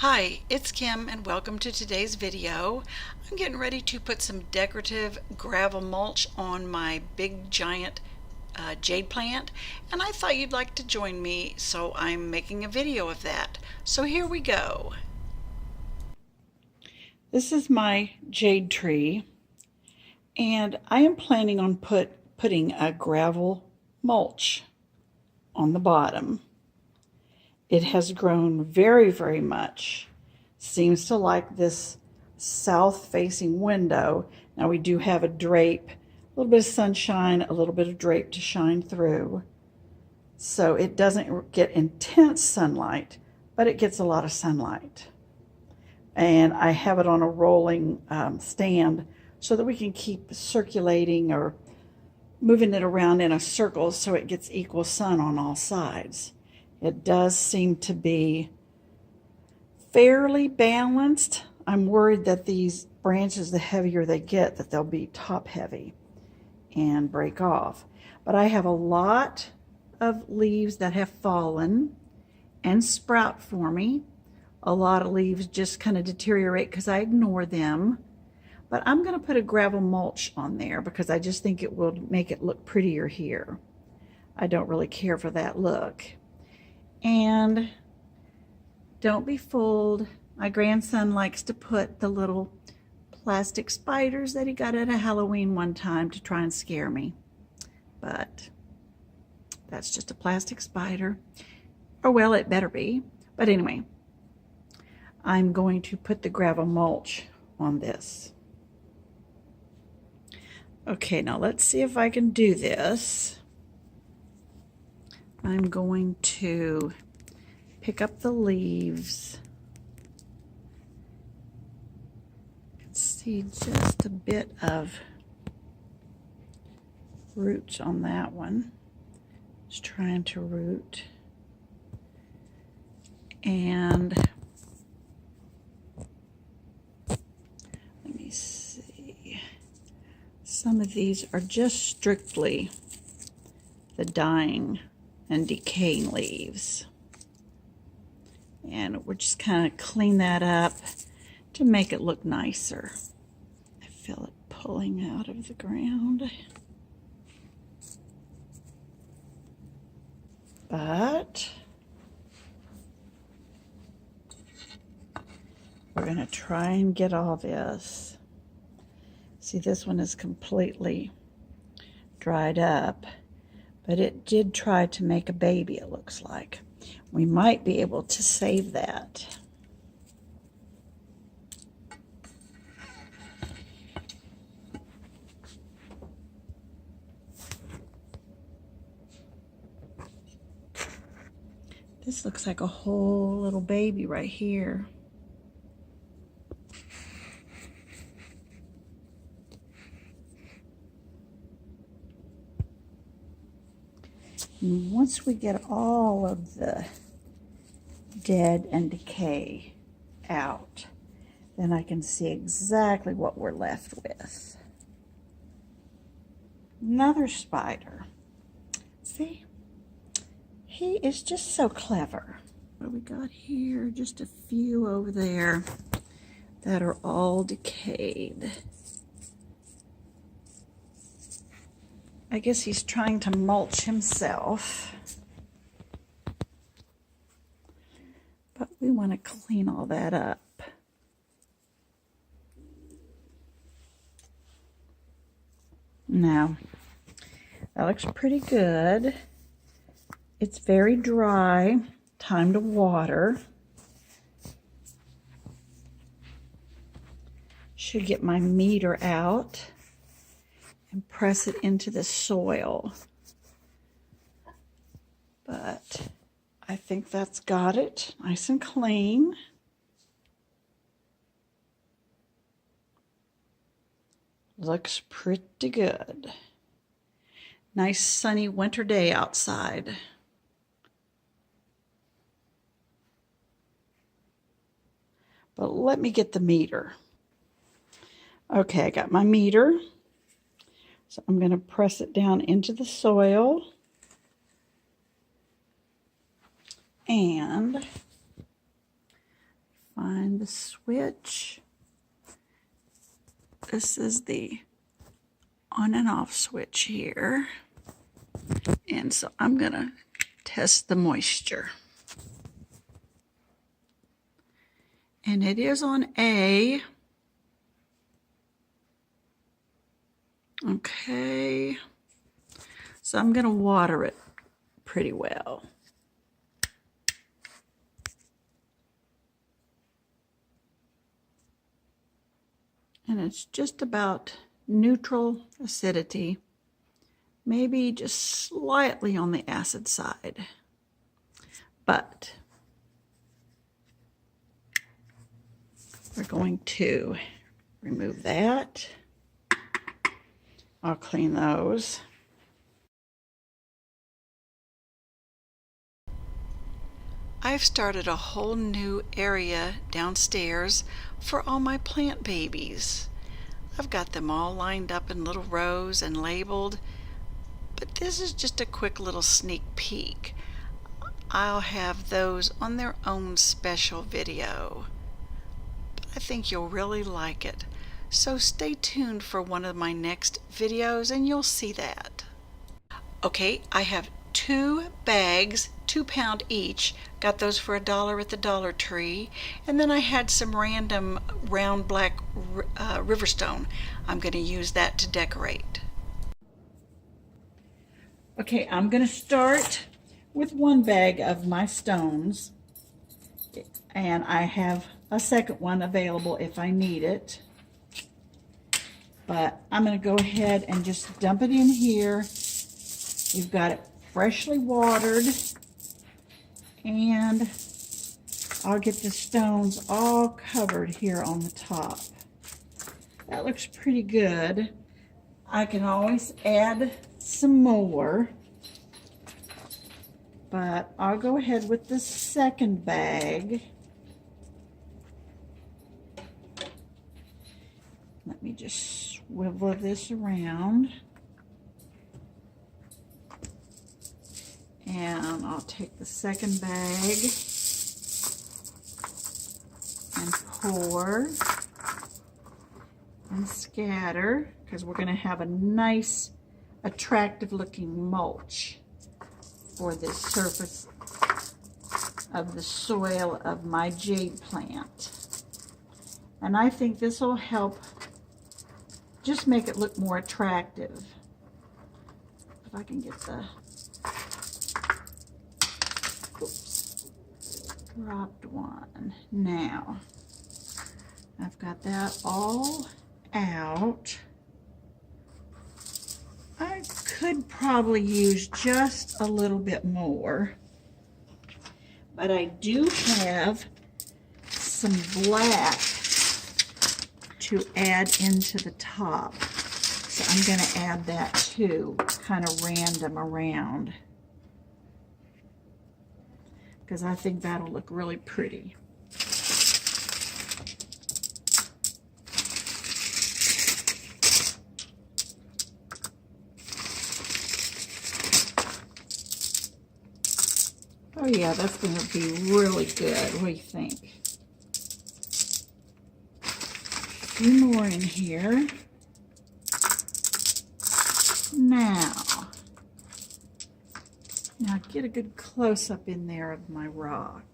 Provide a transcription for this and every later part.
Hi, it's Kim and welcome to today's video. I'm getting ready to put some decorative gravel mulch on my big giant jade plant, and I thought you'd like to join me, so I'm making a video of that. So here we go. This is my jade tree, and I am planning on putting a gravel mulch on the bottom. It has grown very much. Seems to like this south-facing window. Now we do have a drape, a little bit of sunshine, a little bit of drape to shine through. So it doesn't get intense sunlight, but it gets a lot of sunlight. And I have it on a rolling stand so that we can keep circulating or moving it around in a circle so it gets equal sun on all sides. It does seem to be fairly balanced. I'm worried that these branches, the heavier they get, that they'll be top heavy and break off. But I have a lot of leaves that have fallen and sprout for me. A lot of leaves just kind of deteriorate because I ignore them. But I'm going to put a gravel mulch on there because I just think it will make it look prettier here. I don't really care for that look. And don't be fooled. My grandson likes to put the little plastic spiders that he got at a Halloween one time to try and scare me. But that's just a plastic spider. Or well, it better be. But anyway, I'm going to put the gravel mulch on this. Okay, now let's see if I can do this. I'm going to pick up the leaves. You can see just a bit of roots on that one. It's trying to root. And let me see. Some of these are just strictly the dying and decaying leaves. And we're just kind of clean that up to make it look nicer. I feel it pulling out of the ground. But we're going to try and get all this. See, this one is completely dried up. But it did try to make a baby, it looks like. We might be able to save that. This looks like a whole little baby right here. And once we get all of the dead and decay out, then I can see exactly what we're left with. Another spider. See? He is just so clever. What we got here? Just a few over there that are all decayed. I guess he's trying to mulch himself. But we want to clean all that up. Now, that looks pretty good. It's very dry. Time to water. Should get my meter out and press it into the soil. But I think that's got it nice and clean. Looks pretty good. Nice sunny winter day outside. But let me get the meter. Okay, I got my meter. So I'm going to press it down into the soil. And find the switch. This is the on and off switch here. And so I'm going to test the moisture. And it is on A. Okay. So I'm going to water it pretty well. And it's just about neutral acidity, maybe just slightly on the acid side. But we're going to remove that. I'll clean those. I've started a whole new area downstairs for all my plant babies. I've got them all lined up in little rows and labeled, but this is just a quick little sneak peek. I'll have those on their own special video. But I think you'll really like it, so stay tuned for one of my next videos and you'll see that. Okay, I have 2 bags, 2 pound each. Got those for $1 at the Dollar Tree. And then I had some random round black riverstone. I'm going to use that to decorate. Okay, I'm going to start with 1 bag of my stones. And I have a second one available if I need it. But I'm going to go ahead and just dump it in here. We've got it freshly watered, and I'll get the stones all covered here on the top. That looks pretty good. I can always add some more, but I'll go ahead with the second bag. Let me just swivel this around. And I'll take the second bag and pour and scatter, because we're going to have a nice, attractive looking mulch for the surface of the soil of my jade plant. And I think this will help just make it look more attractive. If I can get the dropped one. Now, I've got that all out. I could probably use just a little bit more, but I do have some black to add into the top. So I'm going to add that too, kind of random around, because I think that'll look really pretty. Oh yeah, that's going to be really good. What do you think? A few more in here. Now get a good close-up in there of my rock.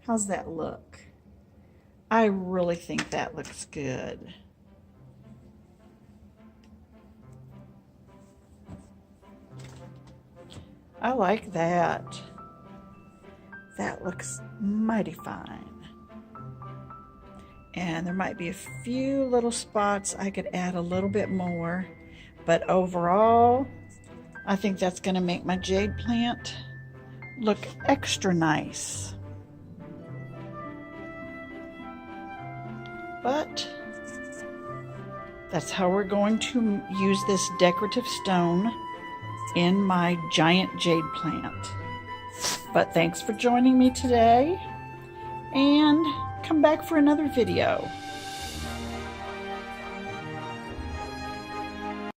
How's that look? I really think that looks good. I like that. That looks mighty fine. And there might be a few little spots I could add a little bit more, but overall, I think that's going to make my jade plant look extra nice. But that's how we're going to use this decorative stone in my giant jade plant. But thanks for joining me today, and come back for another video.